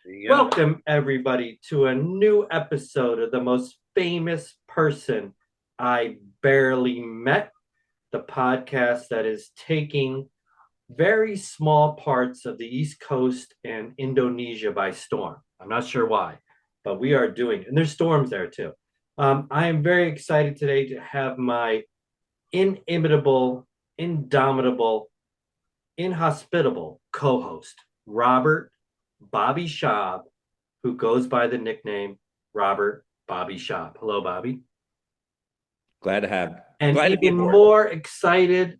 There you go. Welcome, everybody, to a new episode of the most famous person I barely met, the podcast that is taking very small parts of the East Coast and Indonesia by storm. I'm not sure why, but we are doing it. And there's storms there too. I am very excited today to have my inimitable, indomitable, inhospitable co host, Robert Bobby Schaub, who goes by the nickname Robert Bobby Schaub. Hello, Bobby. And Glad to be even aboard. more excited,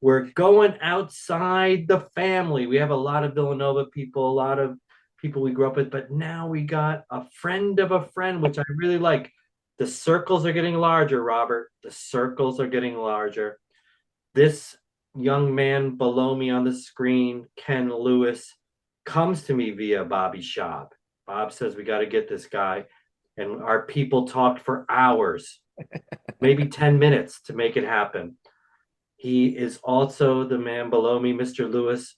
we're going outside the family. We have a lot of Villanova people, a lot of people we grew up with, but now we got a friend of a friend, which I really like. The circles are getting larger, Robert. The circles are getting larger. This young man below me on the screen, Ken Lewis, comes to me via Bobby Schaub. Bob says we got to get this guy, and our people talked for hours, maybe 10 minutes to make it happen. He is also the man below me, Mr. Lewis,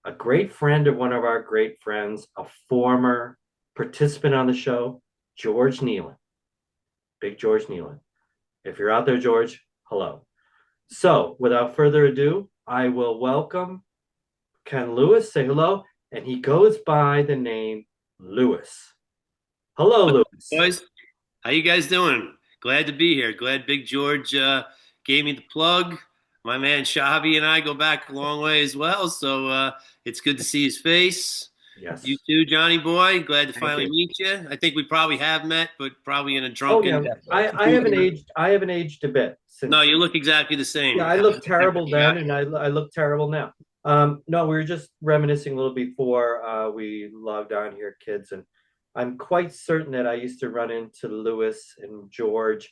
a great friend of one of our great friends, a former participant on the show, George Nealon. Big George Nealon. If you're out there, George, hello. So, without further ado, I will welcome Ken Lewis. Say hello. And he goes by the name Lewis. Hello, What's up, Lewis. boys? How you guys doing? Glad to be here. Glad Big George gave me the plug. My man Shavi and I go back a long way as well, so it's good to see his face. Yes. You too, Johnny boy. Glad to Thank finally you. meet you. I think we probably have met, but probably in a Oh drunken. yeah, I haven't aged. I haven't aged a bit since. No, you look exactly the same. Yeah, I looked terrible You got then, and I look terrible now. No, we were just reminiscing a little before we logged on here, kids, and I'm quite certain that I used to run into Lewis and George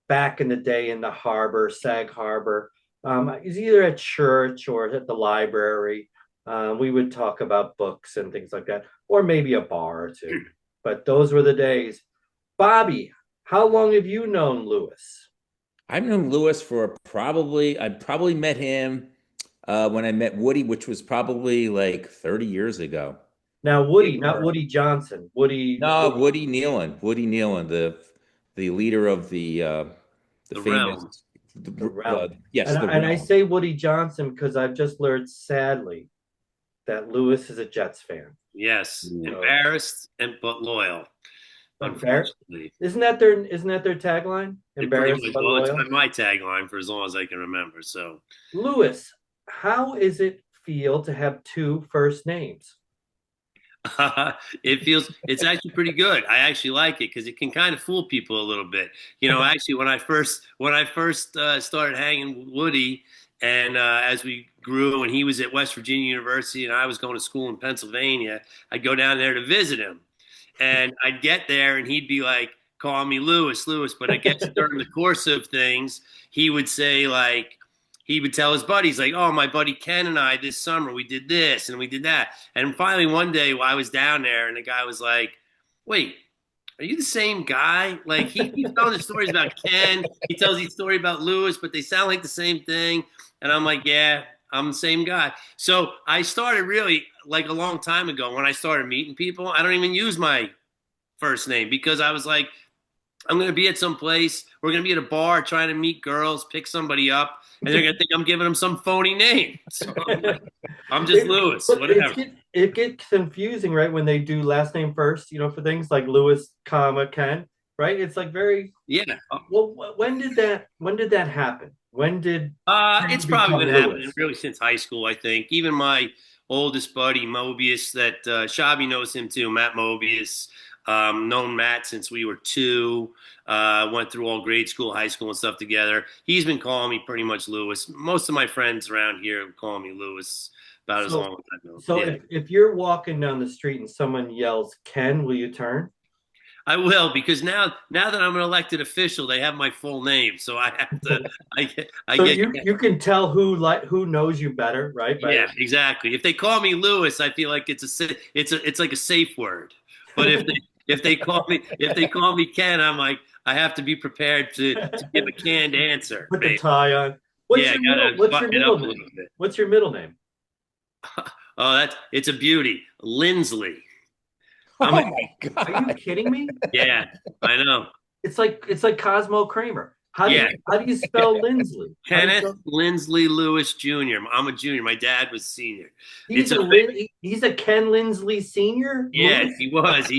back in the day in the harbor, Sag Harbor. It was either at church or at the library. We would talk about books and things like that, or maybe a bar or two. But those were the days. Bobby, how long have you known Lewis? I've known Lewis I probably met him when I met Woody, which was probably like 30 years ago. Now, Woody, not Woody Johnson. No, Woody Nealon, the leader of the the famous, realm. the realm. yes, And, the and I realm. say Woody Johnson because I've just learned, sadly, that Lewis is a Jets fan. Yes, So, embarrassed and but loyal. embar- Unfortunately, isn't that their tagline? it pretty Embarrassed much. but Well, it's loyal. been my tagline for as long as I can remember. So. Lewis, how is it feel to have two first names? It's actually pretty good. I actually like it because it can kind of fool people a little bit. Actually, when I first started hanging with Woody, and as we grew, and he was at West Virginia University, and I was going to school in Pennsylvania, I'd go down there to visit him, and I'd get there, and he'd be like, calling me Lewis, Lewis. But I guess during the course of things, he would say like he would tell his buddies like, "Oh, my buddy Ken and I this summer we did this and we did that." And finally one day I was down there and the guy was like, "Wait, are you the same guy?" Like he keeps telling the stories about Ken. He tells these story about Lewis, but they sound like the same thing. And I'm like, "Yeah, I'm the same guy." So I started really like a long time ago when I started meeting people. I don't even use my first name because I was like, I'm going to be at some place. We're going to be at a bar trying to meet girls, pick somebody up, and they're going to think I'm giving them some phony name. So I'm just Lewis, whatever. It gets confusing, right? When they do last name first, for things like Lewis, comma Ken, right? It's like very Yeah. well. When did that happen? When did Ken It's probably become been happening Lewis? really since high school, I think. Even my oldest buddy, Mobius, that Shabi knows him too, Matt Mobius. Known Matt since we were two. Went through all grade school, high school, and stuff together. He's been calling me pretty much Lewis. Most of my friends around here call me Lewis about as So, long as I know. so Yeah. if you're walking down the street and someone yells Ken, will you turn? I will because now that I'm an elected official, they have my full name, so I have to. I So get. you can tell who knows you better, right? Yeah, exactly. If they call me Lewis, I feel like it's like a safe word. But if they call me Ken, I'm like I have to be prepared to give a canned answer. Put the Babe. tie on. What's Yeah, I your middle? gotta What's your button it middle up a name? little bit. What's your middle name? Oh, it's a beauty, Lindsley. I'm Oh a, my Are you God. kidding me? yeah, I know. It's like Cosmo Kramer. Yeah, How do you spell Lindsley? How do you Kenneth spell? Lindsley Lewis Jr. I'm a junior. My dad was senior. He's It's a he's a Ken Lindsley Senior. Yeah, Lewis? he was.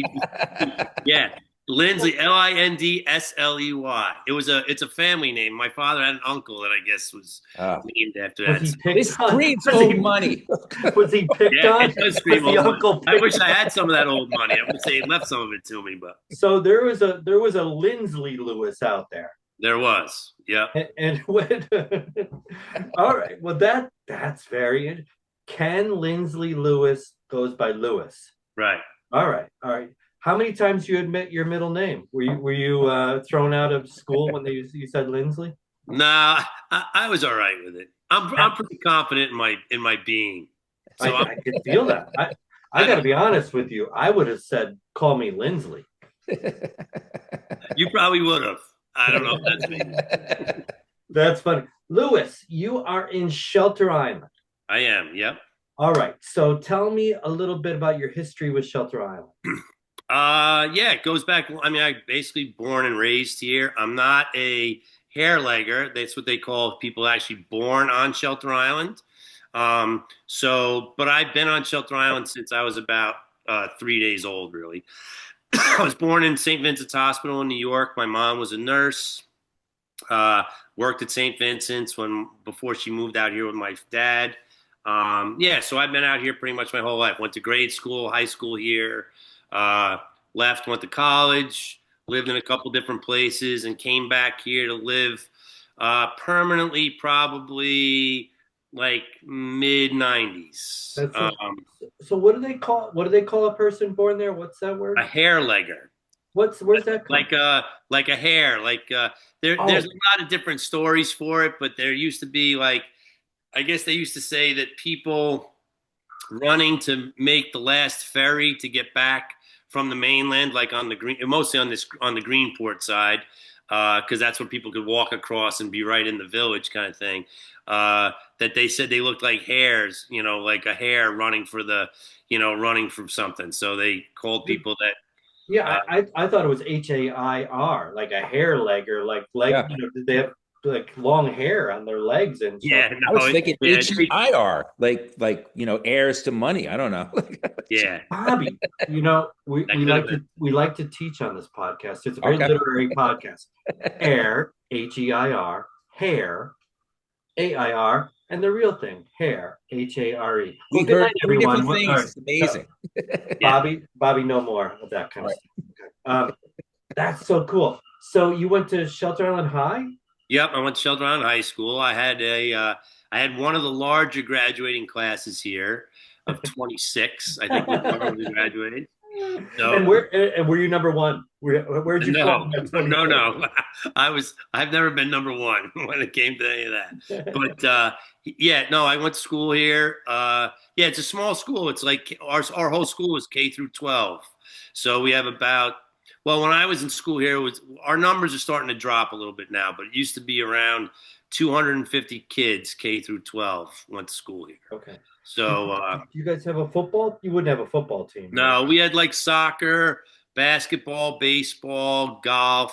Yeah, Lindsay, LindsleY. It's a family name. My father had an uncle that I guess was Oh, named after Was that. he So, picked this on? screams old money. Was he picked yeah, on? it does Was scream the old money. uncle I picked wish I on? had some of that old money. I would say he left some of it to me, but So there was a Lindsley Lewis out there. there was. Yeah, And when all right, well that's very Ken Lindsley Lewis goes by Lewis. right. All right. How many times you admit your middle name? Were you thrown out of school when you said Lindsley? Nah, I was all right with it. I'm pretty confident in my being. So I could feel that. I I got to don't. be honest with you. I would have said, "Call me Lindsley." You probably would have. I don't know if that's me. That's funny. Lewis, you are in Shelter Island. I am. Yep. All right. So tell me a little bit about your history with Shelter Island. Yeah, it goes back. I mean, I basically born and raised here. I'm not a hair legger. That's what they call people actually born on Shelter Island. But I've been on Shelter Island since I was about 3 days old, really. I was born in St. Vincent's Hospital in New York. My mom was a nurse. Worked at St. Vincent's before she moved out here with my dad. Yeah, so I've been out here pretty much my whole life. Went to grade school, high school here. Uh, Left, went to college, lived in a couple different places, and came back here to live permanently, probably like mid '90s. That's so. What do they call a person born there? What's that word? A hair legger, Where's that come? like a hair. There's a Oh, lot of different stories for it, but there used to be like I guess they used to say that people running to make the last ferry to get back from the mainland, like on the green, mostly on the Greenport side, because that's where people could walk across and be right in the village, kind of thing. That they said they looked like hares, like a hare running running from something. So they called people that. yeah. I thought it was HAIR, like a hair legger, like leg. Yeah. Did they have like long hair on their legs and stuff? Yeah, I no, was thinking yeah, HEIR, like heirs to money. I don't know. yeah, Bobby, that could have been. we like to teach on this podcast. It's a very Okay. literary podcast. Air, HEIR, hair, AIR, and the real thing, hair, HARE. We Well, good heard night, three everyone. different things. All right. It's amazing. Bobby, no more of that kind of stuff. That's so cool. So you went to Shelter Island High? Yep, I went to Shelter Island High School. I had one of the larger graduating classes here of 26. I think we probably graduated. So And were you number one? Where'd you fall? no. I've never been number one when it came to any of that. But yeah, no, I went to school here. Yeah, it's a small school. It's like our whole school is K through 12. So we have when I was in school here, our numbers are starting to drop a little bit now, but it used to be around 250 kids K through 12 went to school here. Okay. So you guys have a football? You wouldn't have a football team. no, right? we had like soccer, basketball, baseball, golf,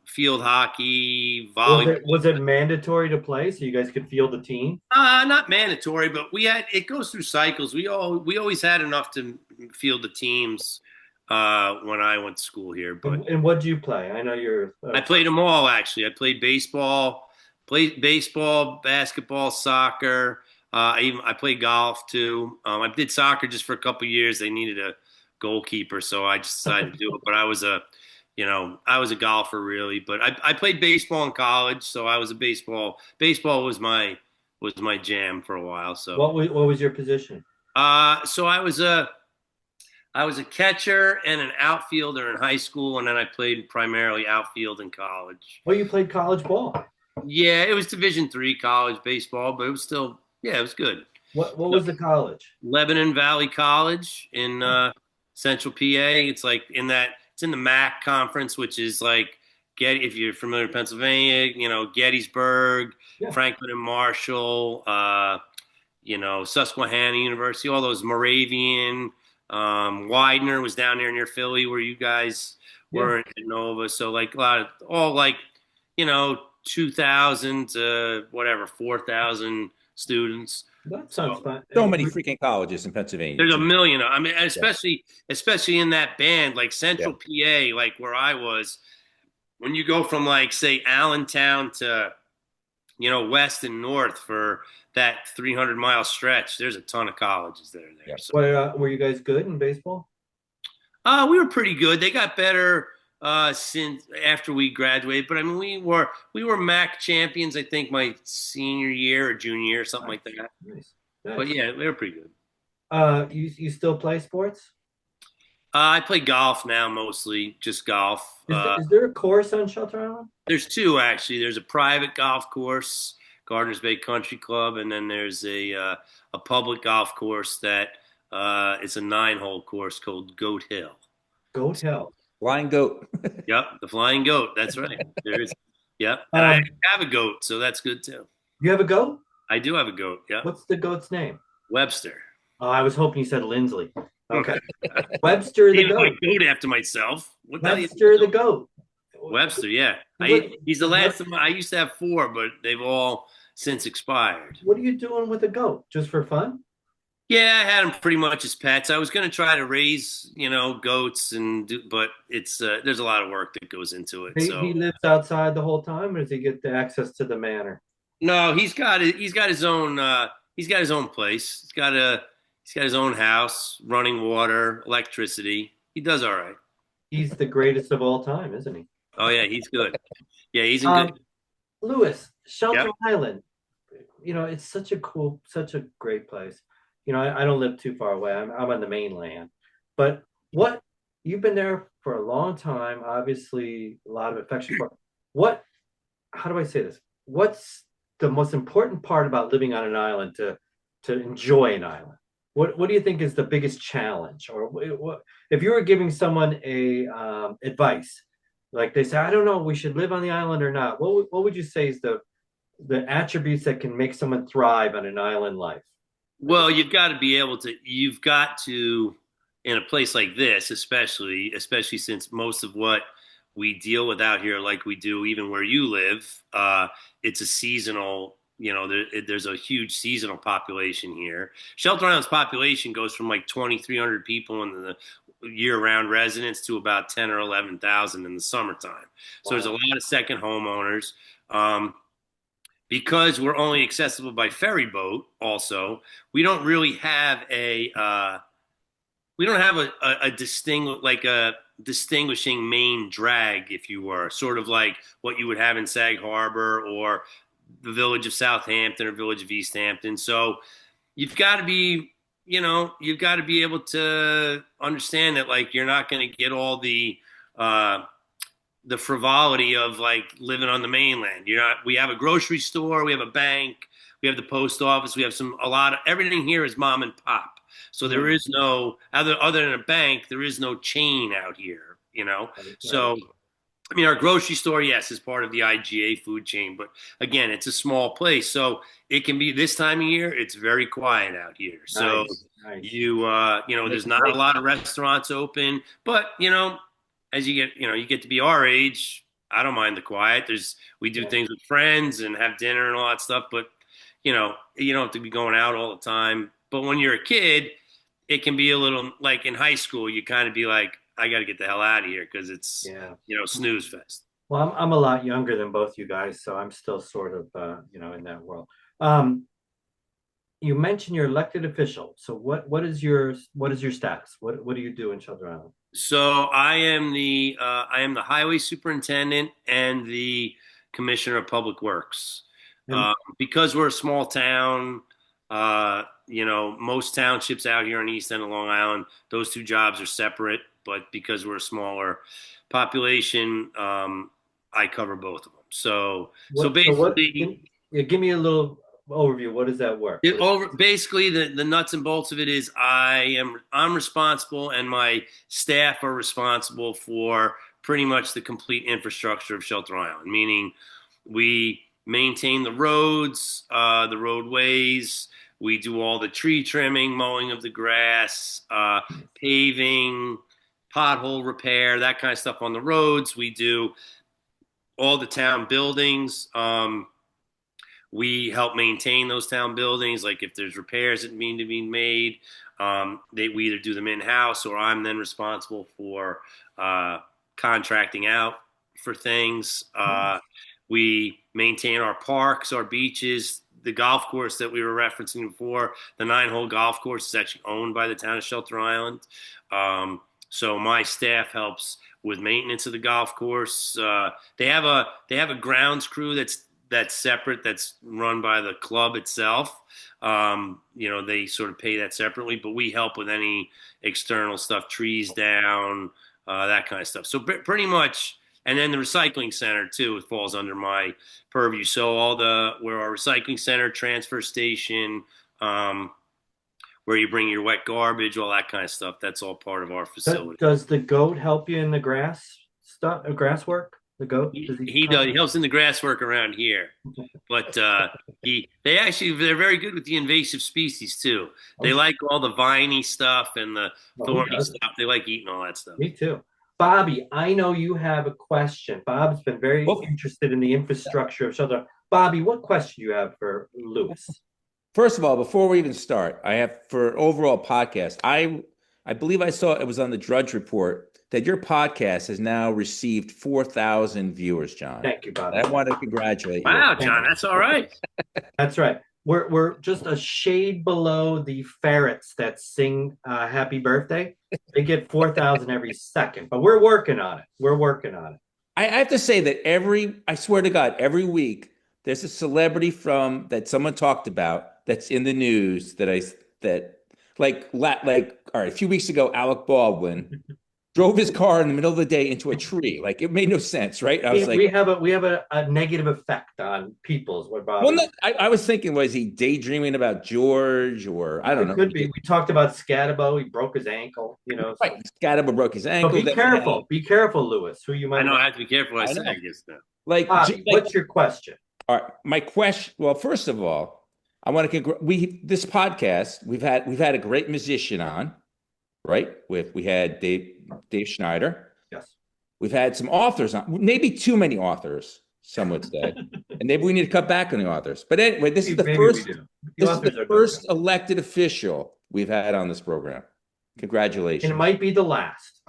field hockey, volleyball. Was it mandatory to play so you guys could field the team? Not mandatory, but it goes through cycles. We always had enough to field the teams when I went to school here. But And what do you play? I know you're. I played them all actually. I played baseball, basketball, soccer. I played golf too. I did soccer just for a couple of years. They needed a goalkeeper, so I just decided to do it. But I was a golfer really. But I played baseball in college, so I was a baseball. Baseball was my jam for a while. So What was your position? so I was a catcher and an outfielder in high school, and then I played primarily outfield in college. Oh, you played college ball. Yeah, it was Division III college baseball, but it was still, yeah, it was good. What was the college? Lebanon Valley College in Central PA. It's in the MAC conference, which is like if you're familiar with Pennsylvania, Gettysburg, Yeah. Franklin and Marshall, Susquehanna University, all those Moravian, Widener was down there near Philly where you guys Yeah, were at Nova. So like a lot of all like, 2,000 to whatever, 4,000 students. that So sounds fun. So many freaking colleges in Pennsylvania. there's a Gee. million. I mean, Yeah. especially in that band, like Yeah. Central PA, like where I was, when you go from like say Allentown to west and north for that 300-mile stretch, there's a ton of colleges that are there. Yeah. So Were you guys good in baseball? we were pretty good. They got better since after we graduated, but I mean we were MAC champions. I think my senior year or junior year, something like that. Nice. But Nice. yeah, they were pretty good. You still play sports? I play golf now, mostly just golf. Is there a course on Shelter Island? There's two actually. There's a private golf course, Gardner's Bay Country Club, and then there's a public golf course that it's a 9-hole course called Goat Hill. Goat Hill. Flying goat. Yep, the Flying Goat. That's right. There is. Yep, and I actually have a goat, so that's good too. You have a goat? I do have a goat. Yeah, What's the goat's name? Webster. Oh, I was hoping you said Lindsley. Okay. Webster the Named my goat. goat after myself. What the hell do you Webster the think? goat. Webster. Yeah, What- he's the last of my. I used to have 4, but they've all since expired. What are you doing with a goat? Just for fun? Yeah, I had them pretty much as pets. I was going to try to raise, goats but it's there's a lot of work that goes into it. So He lives outside the whole time, or does he get the access to the manor? no, he's got his own place. He's got his own house, running water, electricity. He does all right. He's the greatest of all time, isn't he? Oh yeah, he's good. Yeah, he's in good. Lewis, Shelter Yep. Island. It's such a great place. I don't live too far away. I'm on the mainland. But what you've been there for a long time, obviously a lot of affection for how do I say this? What's the most important part about living on an island to enjoy an island? What do you think is the biggest challenge? Or what if you were giving someone a advice, like they say, I don't know, we should live on the island or not. What would you say is the attributes that can make someone thrive on an island life? Well, you've got to, in a place like this, especially since most of what we deal with out here, like we do even where you live, it's a seasonal, there's a huge seasonal population here. Shelter Island's population goes from like 2,300 people in the year-round residents to about 10 or 11,000 in the summertime. So there's a lot of second homeowners. Because we're only accessible by ferry boat also, we don't really have a distinguishing main drag, if you were, sort of like what you would have in Sag Harbor or the village of Southampton or village of East Hampton. So you've got to be able to understand that like you're not going to get all the frivolity of like living on the mainland. We have a grocery store, we have a bank, we have the post office, we have everything here is mom and pop. So there is no other than a bank, there is no chain out here, So I mean, our grocery store, yes, is part of the IGA food chain, but again, it's a small place. So it can be this time of year, it's very quiet out here. So Nice. there's not a lot of restaurants open, but as you get to be our age, I don't mind the quiet. We do things with friends and have dinner and all that stuff, but you don't have to be going out all the time. But when you're a kid, it can be a little like in high school, you kind of be like, I got to get the hell out of here because it's snooze fest. Well, I'm a lot younger than both you guys, so I'm still sort of in that world. You mentioned you're elected official. So what is your status? What do you do in Shelter Island? So I am the highway superintendent and the commissioner of public works. Because we're a small town, most townships out here on the east end of Long Island, those two jobs are separate. But because we're a smaller population, I cover both of them. So basically, give me a little overview. What does that work? Basically, the nuts and bolts of it is I'm responsible, and my staff are responsible for pretty much the complete infrastructure of Shelter Island. Meaning, we maintain the roads, the roadways. We do all the tree trimming, mowing of the grass, paving, pothole repair, that kind of stuff on the roads. We do all the town buildings. We help maintain those town buildings. Like if there's repairs that need to be made, we either do them in house or I'm then responsible for contracting out for things. We maintain our parks, our beaches, the golf course that we were referencing before. The 9-hole golf course is actually owned by the town of Shelter Island. So my staff helps with maintenance of the golf course. They have a grounds crew that's separate, that's run by the club itself. They sort of pay that separately, but we help with any external stuff, trees down, that kind of stuff. So pretty much, and then the recycling center too, it falls under my purview. So where our recycling center, transfer station, where you bring your wet garbage, all that kind of stuff, that's all part of our facility. Does the goat help you in the grass work? The goat? He does. He helps in the grass work around here, but they're very good with the invasive species too. They like all the viney stuff and the thorny stuff. They like eating all that stuff. Me too. Bobby, I know you have a question. Bob's been very interested in the infrastructure of Shelter. Bobby, what question do you have for Lewis? First of all, before we even start, I have for overall podcast. I believe I saw it was on the Drudge Report that your podcast has now received 4,000 viewers, John. Thank you, Bobby. I want to congratulate you. Wow, John, that's all right. That's right. We're just a shade below the ferrets that sing "Happy Birthday." They get 4,000 every second, but we're working on it. I have to say that I swear to God, every week there's a celebrity that someone talked about that's in the news like all right, a few weeks ago, Alec Baldwin drove his car in the middle of the day into a tree. Like it made no sense, right? I was we have a negative effect on people. Is what Bobby. Well, no, I was thinking, was he daydreaming about George, or I don't know? It could be. We talked about Scatabo. He broke his ankle. Right. Scatabo broke his ankle. So be careful, Lewis. Who you might? I know I have to be careful. I say, I guess now. Bobby, what's your question? All right, my question. Well, first of all, I want to this podcast. We've had a great musician on, right? We had Dave Schneider. Yes. We've had some authors on, maybe too many authors, some would say, and maybe we need to cut back on the authors. But anyway, this is the first elected official we've had on this program. Congratulations. And it might be the last.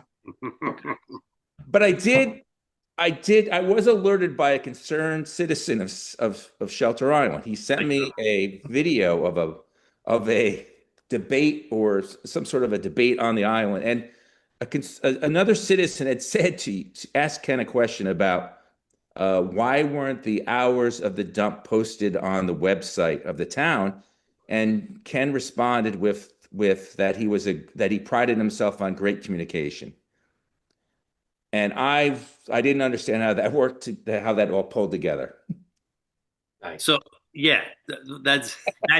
But I was alerted by a concerned citizen of Shelter Island. He sent me a video of a debate or some sort of a debate on the island, and another citizen had said to ask Ken a question about why weren't the hours of the dump posted on the website of the town, and Ken responded with that he prided himself on great communication. And I didn't understand how that worked, how that all pulled together. Nice. So yeah, that's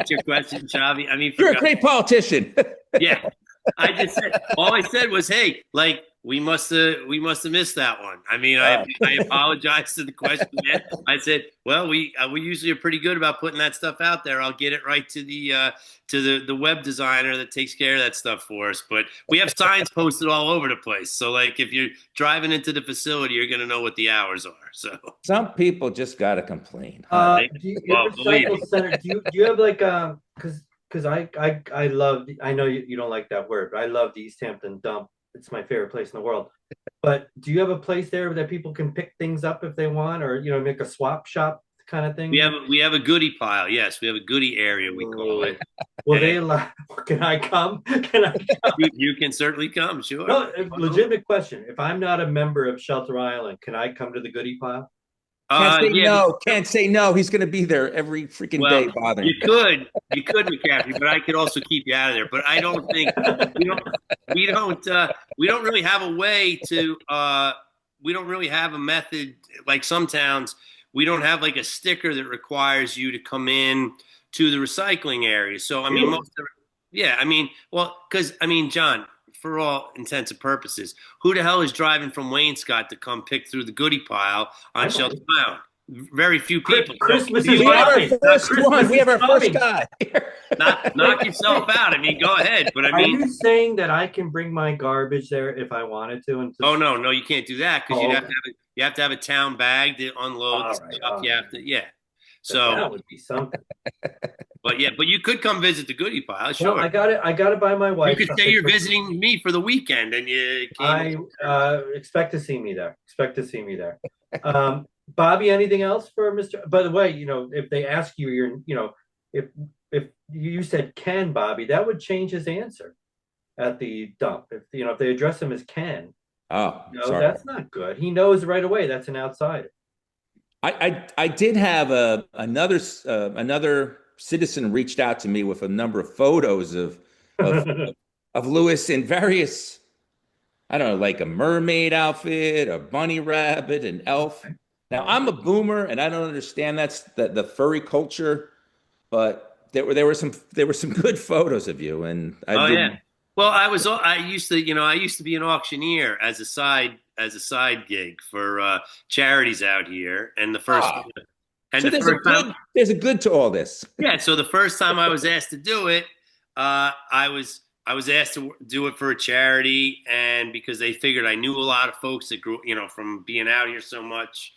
your question, Chavi. I mean, you're a great politician. Yeah, all I said was, hey, like we must have missed that one. I mean, I apologize to the question. I said, well, we usually are pretty good about putting that stuff out there. I'll get it right to the web designer that takes care of that stuff for us. But we have signs posted all over the place. So like if you're driving into the facility, you're going to know what the hours are. So some people just got to complain. Do you have like because I love, I know you don't like that word, but I love the East Hampton dump. It's my favorite place in the world. But do you have a place there that people can pick things up if they want, or make a swap shop kind of thing? We have a goodie pile. Yes, we have a goodie area, we call it. Will they allow? Can I come? You can certainly come. Sure. No, legitimate question. If I'm not a member of Shelter Island, can I come to the goodie pile? Can't say no. He's going to be there every freaking day bothering you. You could, McCaffrey, but I could also keep you out of there. But I don't think we don't really have a way to. We don't really have a method like some towns. We don't have like a sticker that requires you to come in to the recycling area. So I mean, John, for all intents and purposes, who the hell is driving from Wainscott to come pick through the goodie pile on Shelter Island? very few people. Christmas So, is We have our coming. first Christmas one. We have our is first coming. guy. knock yourself out. I mean, go ahead. But I Are mean, you saying that I can bring my garbage there if I wanted to? And oh no, you can't do that because Oh, you have to have a town bag to unload all the right, stuff. all You right. have to, yeah. So So, that would be something. but you could come visit the goodie pile. Well, Sure. I got it by my You wife. could say you're visiting me for the weekend, and you came. I expect to see me there. Expect to see me there. Bobby, anything else for Mr. By the way, if they ask you, if you said Ken, Bobby, that would change his answer at the dump. If they address him as Ken, Oh, no, sorry. that's not good. He knows right away that's an outsider. I did have another citizen reached out to me with a number of photos of of Lewis in various, I don't know, like a mermaid outfit, a bunny rabbit, an elf. Now I'm a boomer and I don't understand the furry culture, but there were some good photos of you, and Oh I yeah. didn't. Well, I used to be an auctioneer as a side gig for charities out here, and the first Ah, and so the first time. there's a good to all this. Yeah, so the first time I was asked to do it, I was asked to do it for a charity, and because they figured I knew a lot of folks that grew, from being out here so much,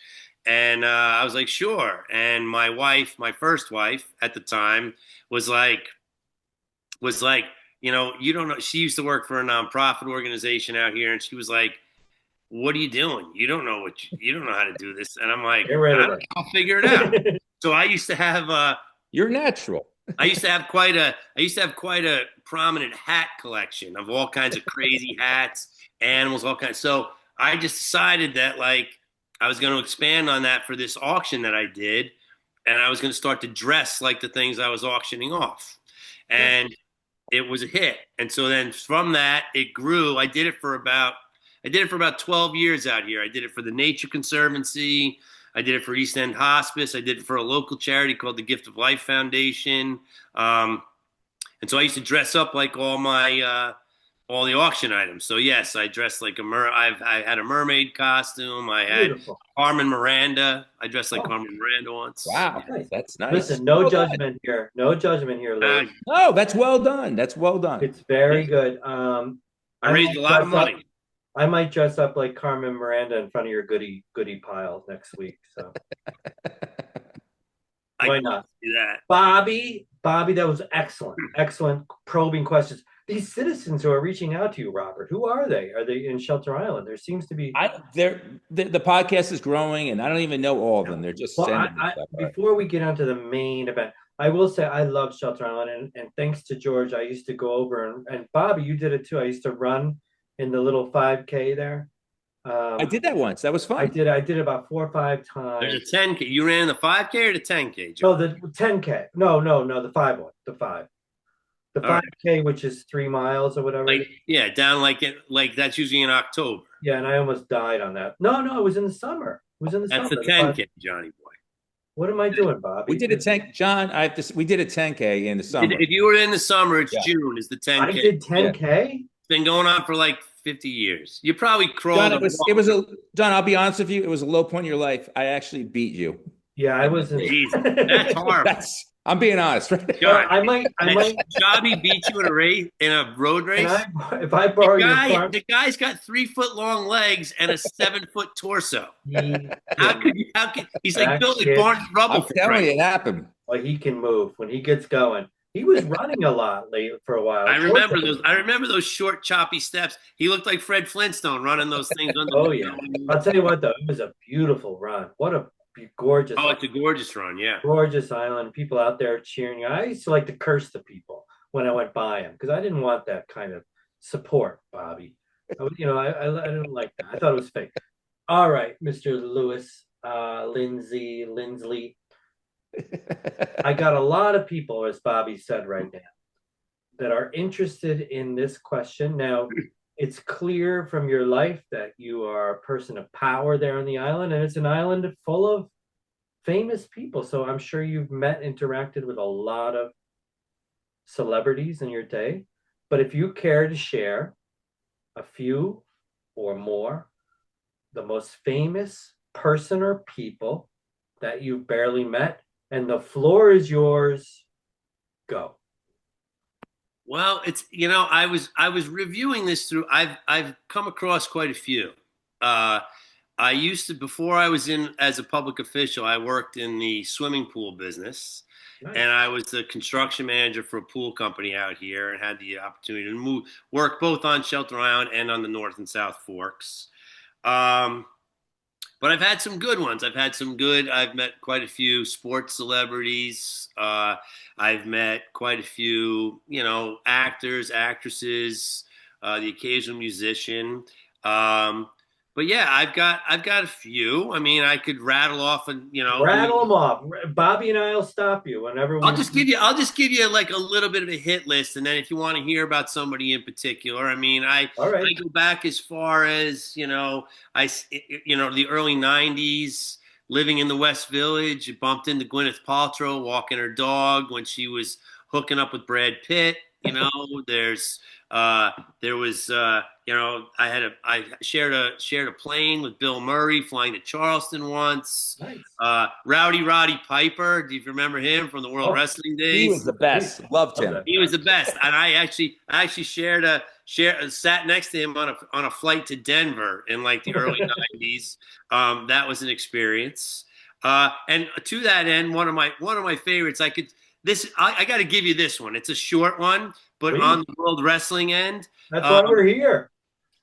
and I was like, sure. And my first wife at the time, was like, you don't know. She used to work for a nonprofit organization out here, and she was like, "What are you doing? You don't know you don't know how to do this." And I'm like, Get rid "I of don't know, it. I'll figure it out." So You're natural. I used to have quite a prominent hat collection of all kinds of crazy hats, animals, all kinds. So I just decided that I was going to expand on that for this auction that I did, and I was going to start to dress like the things I was auctioning off, and it was a hit. And so then from that it grew. I did it for about 12 years out here. I did it for the Nature Conservancy. I did it for East End Hospice. I did it for a local charity called the Gift of Life Foundation. And so I used to dress up like all the auction items. So yes, I dressed like I had a mermaid costume. I had Beautiful. Carmen Miranda. I dressed like Carmen Miranda once. Wow, Nice. that's nice. Listen, no Well done. judgment here. No judgment here, Louis. No, that's well done. That's well done. It's very good. I raised a lot of money. I might dress up like Carmen Miranda in front of your goodie pile next week. So why not? Do that. Bobby, that was excellent probing questions. These citizens who are reaching out to you, Robert, who are they? Are they in Shelter Island? There seems to be. The podcast is growing, and I don't even know all of them. They're just sending me stuff. Before we get onto the main event, I will say I love Shelter Island, and thanks to George, I used to go over and Bobby, you did it too. I used to run in the little 5K there. I did that once. That was fun. I did about 4 or 5 times. There's a 10K. You ran the 5K or the 10K? No, the 10K. No, the 5 one. The 5. The 5K, which is 3 miles or whatever. Down like that's usually in October. Yeah, and I almost died on that. No, it was in the summer. That's the 10K, Johnny boy. What am I doing, Bobby? We did a 10, John. We did a 10K in the summer. If you were in the summer, it's June. Is the 10K? I did 10K. Yeah. It's been going on for like 50 years. You probably crawled. John, John, I'll be honest with you. It was a low point in your life. I actually beat you. Yeah, I wasn't. That's horrible. I'm being honest, right? John, I might. Jobby beat you in a road race. If I borrow your car, the guy's got 3-foot-long legs and a 7-foot torso. How could he's like built like Barnes Rubble? I'm telling you, it happened. Well, he can move when he gets going. He was running a lot late for a while. I remember those short, choppy steps. He looked like Fred Flintstone running those things. Oh yeah, I'll tell you what though, it was a beautiful run. What a gorgeous. Oh, it's a gorgeous run, yeah. Gorgeous island. People out there cheering. I used to like to curse the people when I went by them because I didn't want that kind of support, Bobby. I didn't like that. I thought it was fake. All right, Mr. Lewis, Lindsley. I got a lot of people, as Bobby said right now, that are interested in this question. Now, it's clear from your life that you are a person of power there on the island, and it's an island full of famous people. So I'm sure you've interacted with a lot of celebrities in your day. But if you care to share a few or more, the most famous person or people that you've barely met, and the floor is yours. Go. Well, it's I was reviewing this through. I've come across quite a few. Uh, I used to before I was in as a public official. I worked in the swimming pool business, Nice. and I was the construction manager for a pool company out here, and had the opportunity to work both on Shelter Island and on the North and South Forks. Um, but I've had some good ones. I've met quite a few sports celebrities. I've met quite a few, actors, actresses, the occasional musician. Um, but yeah, I've got a few. I mean, I could rattle off and Rattle them off. Bobby and I'll stop you whenever we. I'll just give you like a little bit of a hit list, and then if you want to hear about somebody in particular, I mean, All right. I go back as far as the early '90s, living in the West Village. Bumped into Gwyneth Paltrow walking her dog when she was hooking up with Brad Pitt. There's there was I shared a plane with Bill Murray flying to Charleston once. Nice. Rowdy Roddy Piper, do you remember him from the World Wrestling days? He was the best. Loved him. He was the best, and I actually sat next to him on a flight to Denver in like the early '90s. That was an experience. And to that end, one of my favorites. I got to give you this one. It's a short one, but Please. on the World Wrestling end, That's why we're here.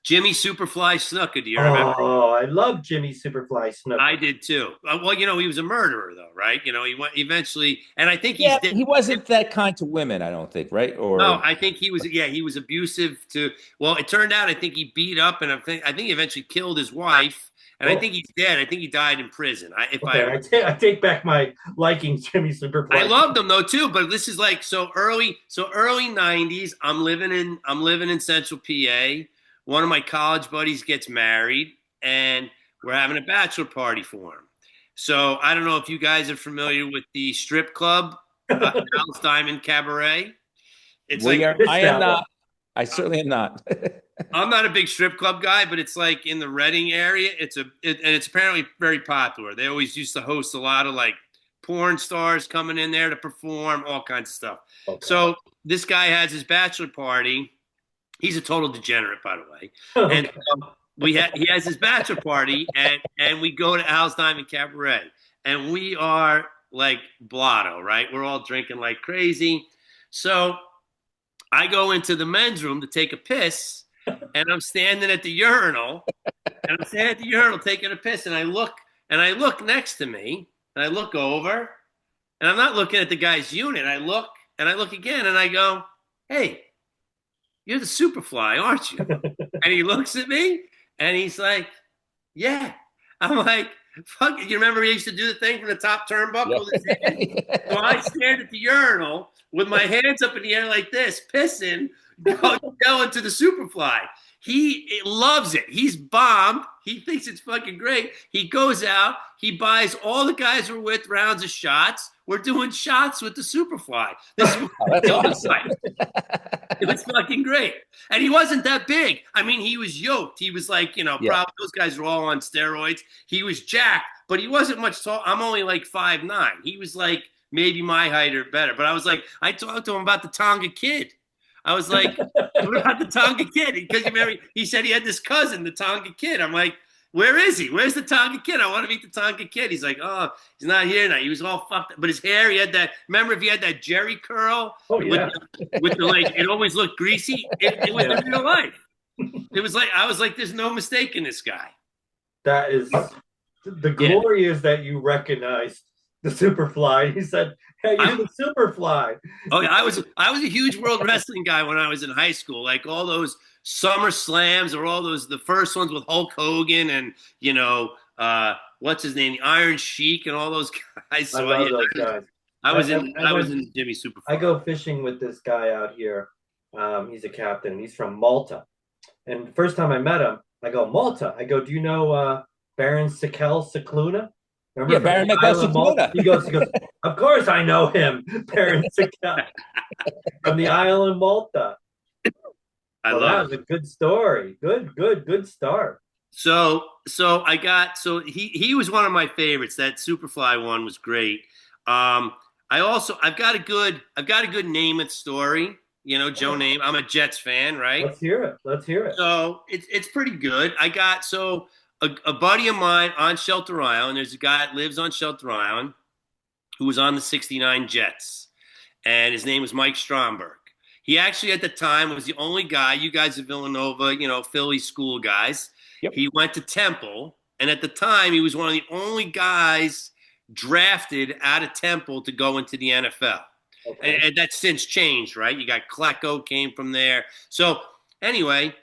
Jimmy Superfly Snuka. Do you remember? Oh, I love Jimmy Superfly Snuka. I did too. Well, he was a murderer, though, right? He went eventually, and I think he wasn't that kind to women, I don't think, right? Or no, I think he was. Yeah, he was abusive to. Well, it turned out I think he beat up and I think he eventually killed his wife. And I think he's dead. I think he died in prison. I take back my liking Jimmy Superfly. I loved him though too, but this is like so early '90s. I'm living in Central PA. One of my college buddies gets married, and we're having a bachelor party for him. So I don't know if you guys are familiar with the strip club, Alice Diamond Cabaret. I am not. I certainly am not. I'm not a big strip club guy, but it's like in the Reading area. And it's apparently very popular. They always used to host a lot of like porn stars coming in there to perform, all kinds of stuff. Okay. So this guy has his bachelor party. He's a total degenerate, by the way. Okay. And he has his bachelor party, and we go to Al's Diamond Cabaret, and we are like blotto, right? We're all drinking like crazy. So I go into the men's room to take a piss. And I'm standing at the urinal, taking a piss, and I look next to me, and I look over, and I'm not looking at the guy's unit. I look again, and I go, "Hey, you're the Superfly, aren't you?" And he looks at me, and he's like, "Yeah." I'm like, "Fuck it." You remember he used to do the thing from the top turnbuckle? Yeah. So I stared at the urinal with my hands up in the air like this, pissing, going to the Superfly. He loves it. He's bombed. He thinks it's fucking great. He goes out. He buys all the guys we're with rounds of shots. We're doing shots with the Superfly. This is awesome. It was fucking great. And he wasn't that big. I mean, he was yoked. He was like, probably those guys were all on steroids. He was jacked, but he wasn't much tall. I'm only like 5'9". He was like maybe my height or better. But I talked to him about the Tonga Kid. I was like, what about the Tonga Kid? Because remember, he said he had this cousin, the Tonga Kid. I'm like, where is he? Where's the Tonga Kid? I want to meet the Tonga Kid. He's like, oh, he's not here now. He was all fucked up. But his hair, he had that, remember if he had that Jerry curl? Oh, yeah. With the like, it always looked greasy. It was in real life. It was like, I was like, there's no mistake in this guy. That is, the glory is that you recognized the Superfly. He said, "Hey, you're the Superfly." Oh, yeah, I was a huge World Wrestling guy when I was in high school. Like all those Summer Slams or all those, the first ones with Hulk Hogan and what's his name, the Iron Sheik and all those guys. So I love those guys. I was in Jimmy Superfly. I go fishing with this guy out here. He's a captain. He's from Malta. And the first time I met him, I go, "Malta." I go, "Do you know Baron Sikel Cicluna?" Remember, yeah, Baron Cicluna. He goes, "Of course I know him, Baron Sikel from the Isle of Malta." That was a good story. Good start. He was one of my favorites. That Superfly one was great. I've got a good Namath story. You know, Joe Namath. I'm a Jets fan, right? Let's hear it. Let's hear it. So it's pretty good. A buddy of mine on Shelter Island. There's a guy that lives on Shelter Island who was on the '69 Jets, and his name was Mike Stromberg. He actually at the time was the only guy. You guys at Villanova, you know, Philly school guys. Yep. He went to Temple, and at the time he was one of the only guys drafted out of Temple to go into the NFL. Okay. And that's since changed, right? You got Klecko came from there. So anyway,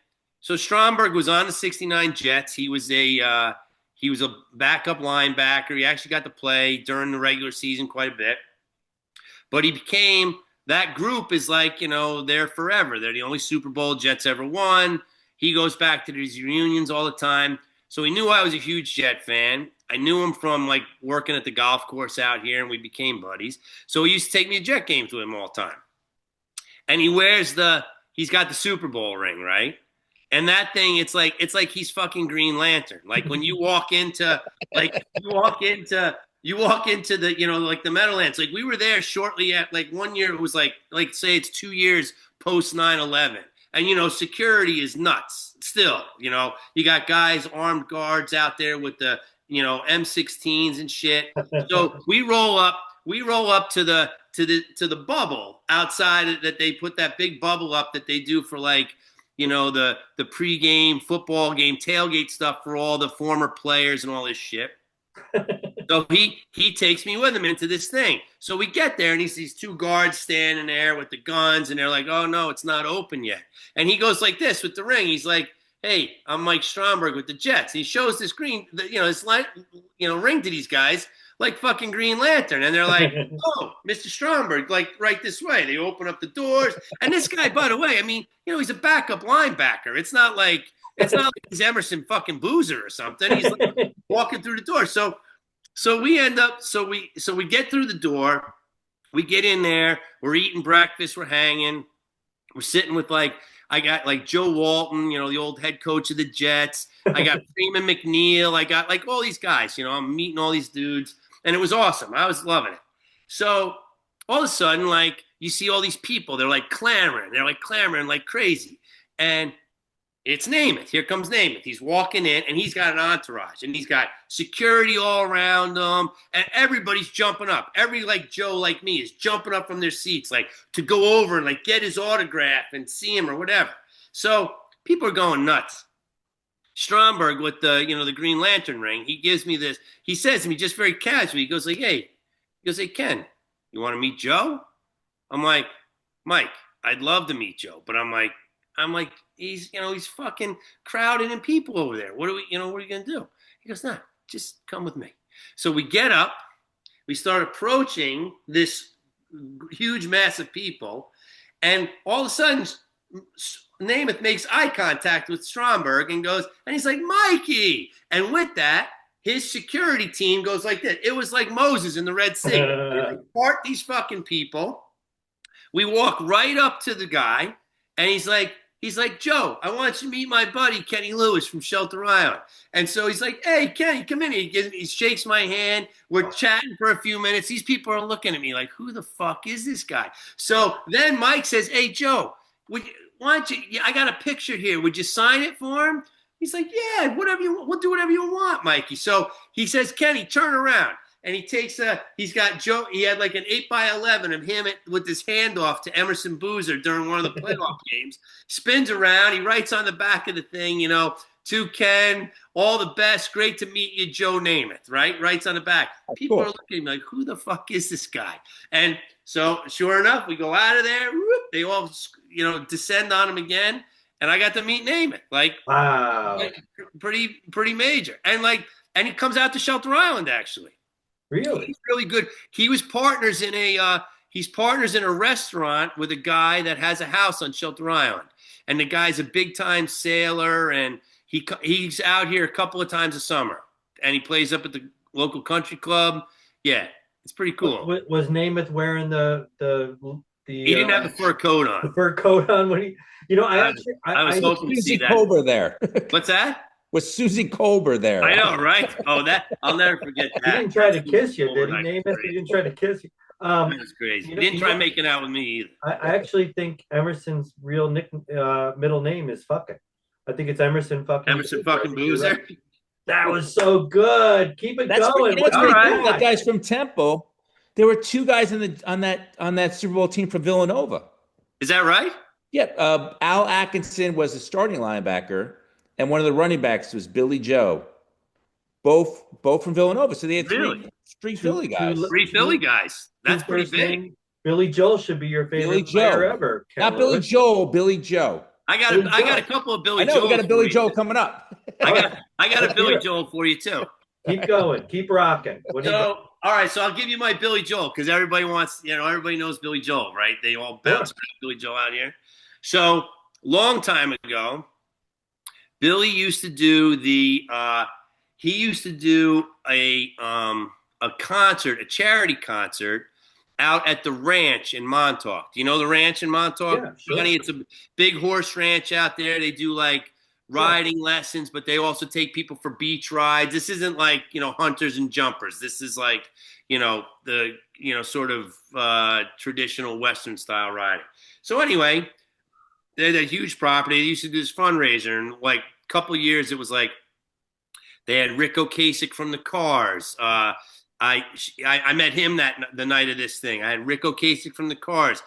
so Stromberg was on the '69 Jets. He was a backup linebacker. He actually got to play during the regular season quite a bit. But he became that group is like, you know, they're forever. They're the only Super Bowl Jets ever won. He goes back to these reunions all the time. So he knew I was a huge Jet fan. I knew him from like working at the golf course out here, and we became buddies. So he used to take me to Jet games with him all the time. And he's got the Super Bowl ring, right? And that thing, it's like he's fucking Green Lantern. Like when you walk into the, you know, like the Meadowlands. Like we were there shortly at, like 1 year, it was like say it's 2 years post 9/11. And, you know, security is nuts still. You know, you got guys, armed guards out there with the, you know, M16s and shit. So we roll up to the bubble outside that they put that big bubble up that they do for, like, you know, the pregame football game tailgate stuff for all the former players and all this shit. So he takes me with him into this thing. So we get there, and he sees two guards standing there with the guns, and they're like, "Oh no, it's not open yet." And he goes like this with the ring. He's like, "Hey, I'm Mike Stromberg with the Jets." And he shows this ring to these guys like fucking Green Lantern, and they're like, "Oh, Mr. Stromberg, like right this way." They open up the doors, and this guy, by the way, I mean, you know, he's a backup linebacker. It's not like he's Emerson fucking Boozer or something. He's like walking through the door. So we get through the door, we get in there, we're eating breakfast, we're hanging, we're sitting with I got like Joe Walton, you know, the old head coach of the Jets. I got Freeman McNeil. I got like all these guys, you know, I'm meeting all these dudes, and it was awesome. I was loving it. So all of a sudden, like, you see all these people, they're like clamoring like crazy. And it's Namath. Here comes Namath. He's walking in, and he's got an entourage, and he's got security all around him, and everybody's jumping up. Every like Joe like me is jumping up from their seats, like to go over and like get his autograph and see him or whatever. So people are going nuts. Stromberg with the Green Lantern ring, he gives me this. He says to me just very casually, he goes, "Hey, Ken, you want to meet Joe?" I'm like, "Mike, I'd love to meet Joe, but I'm like, he's fucking crowded in people over there. What are we going to do?" He goes, "Nah, just come with me." So we get up, we start approaching this huge mass of people, and all of a sudden, Namath makes eye contact with Stromberg and he's like, "Mikey." And with that, his security team goes like this. It was like Moses in the Red Sea. They like part these fucking people. We walk right up to the guy, and he's like, "Joe, I want you to meet my buddy, Kenny Lewis from Shelter Island." And so he's like, "Hey, Kenny, come in." He shakes my hand. We're chatting for a few minutes. These people are looking at me like, who the fuck is this guy? So then Mike says, "Hey, Joe, why don't you, I got a picture here. Would you sign it for him?" He's like, "Yeah, whatever you want. We'll do whatever you want, Mikey." So he says, "Kenny, turn around." And he's got Joe, he had like an 8x11 of him with his handoff to Emerson Boozer during one of the playoff games. Spins around, he writes on the back of the thing, "To Ken, all the best, great to meet you, Joe Namath," right? Writes on the back. People are looking at me like, who the fuck is this guy? And so sure enough, we go out of there, they all, descend on him again. And I got to meet Namath, wow, pretty major. And he comes out to Shelter Island, actually. Really? He's really good. He was partners in a restaurant with a guy that has a house on Shelter Island. And the guy's a big time sailor, and he's out here a couple of times a summer. And he plays up at the local country club. Yeah, it's pretty cool. Was Namath wearing the he didn't have the fur coat on. The fur coat on when he, I was hoping to see that over there. What's that? Was Susie Colbert there? I know, right? Oh, that I'll never forget He that. didn't try to kiss you, did he, Overnight Namath? parade. He didn't try to kiss you. That was crazy. He didn't try making out with me either. I actually think Emerson's real middle name is fucking. I think it's Emerson fucking. Emerson fucking Boozer. Right. That was so good. Keep it going. You know what's pretty right. cool? That guy's from Temple. There were two guys on that Super Bowl team from Villanova. Is that right? Yeah, Al Atkinson was the starting linebacker, and one of the running backs was Billy Joe. Both from Villanova. So they had three Philly guys. Three Philly guys. That's pretty big. Billy Joel should be your favorite player ever. Not Billy Joel, Billy Joe. I got a couple of Billy Joel. I know we got a Billy Joel coming up. I got a Billy Joel for you too. Keep going. Keep rocking. All right, so I'll give you my Billy Joel because everybody wants, everybody knows Billy Joel, right? They all bounce Billy Joel out here. So long time ago, Billy used to do a concert, a charity concert out at the ranch in Montauk. Do you know the ranch in Montauk? Yeah, sure. Honey, it's a big horse ranch out there. They do like riding lessons, but they also take people for beach rides. This isn't like, hunters and jumpers. This is like, the, sort of traditional Western style riding. So anyway, they had a huge property. They used to do this fundraiser, and like a couple of years, it was like they had Rick Ocasek from the Cars. I met him the night of this thing. I had Rick Ocasek from the Cars.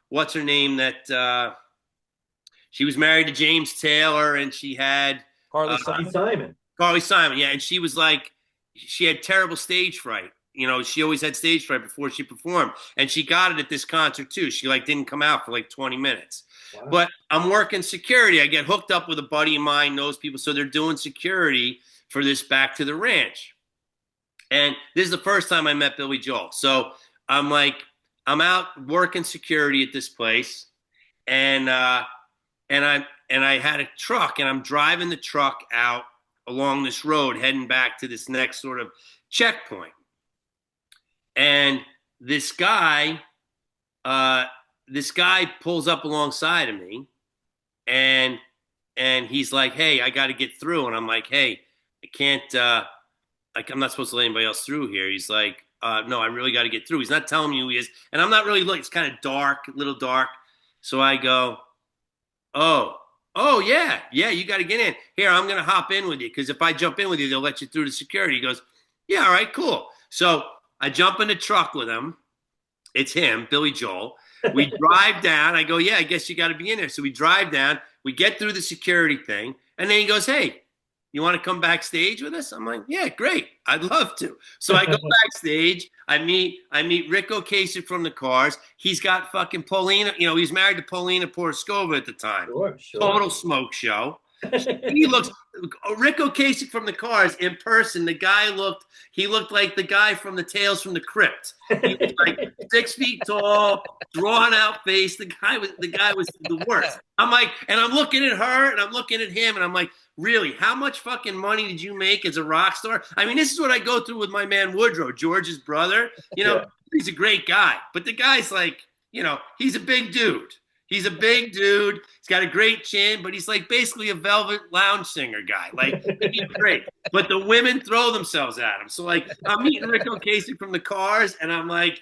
What's her name? That she was married to James Taylor, and she had Carly Simon. Carly Simon, yeah, and she was like, she had terrible stage fright. She always had stage fright before she performed, and she got it at this concert too. She didn't come out for like 20 minutes. Wow. But I'm working security. I get hooked up with a buddy of mine, knows people, so they're doing security for this Back to the Ranch. And this is the first time I met Billy Joel. So I'm out working security at this place, and I had a truck, and I'm driving the truck out along this road, heading back to this next sort of checkpoint. And this guy pulls up alongside of me, and he's like, "Hey, I got to get through." And I'm like, "Hey, I can't. I'm not supposed to let anybody else through here." He's like, "No, I really got to get through." He's not telling me who he is, and I'm not really looking. It's kind of dark, a little dark. So I go, "Oh, yeah, you got to get in. Here, I'm gonna hop in with you because if I jump in with you, they'll let you through the security." He goes, "Yeah, all right, cool." So I jump in the truck with him. It's him, Billy Joel. We drive down. I go, "Yeah, I guess you got to be in there." So we drive down. We get through the security thing. And then he goes, "Hey, you want to come backstage with us?" I'm like, "Yeah, great. I'd love to." So I go backstage. I meat Rick Ocasek from the Cars. He's got fucking Paulina. He's married to Paulina Porskova at the time. Sure. Total smoke show. He looks Rick Ocasek from the Cars in person. The guy looked like the guy from the Tales from the Crypt. He was like 6 feet tall, drawn out face. The guy was the worst. I'm like, and I'm looking at her and I'm looking at him and I'm like, really, how much fucking money did you make as a rock star? I mean, this is what I go through with my man Woodrow, George's brother. He's a great guy, but the guy's like, he's a big dude. He's a big dude. He's got a great chin, but he's like basically a Velvet Lounge singer guy. Like, he's great. But the women throw themselves at him. So, like, I'm meeting Rick Ocasek from the Cars, and I'm like,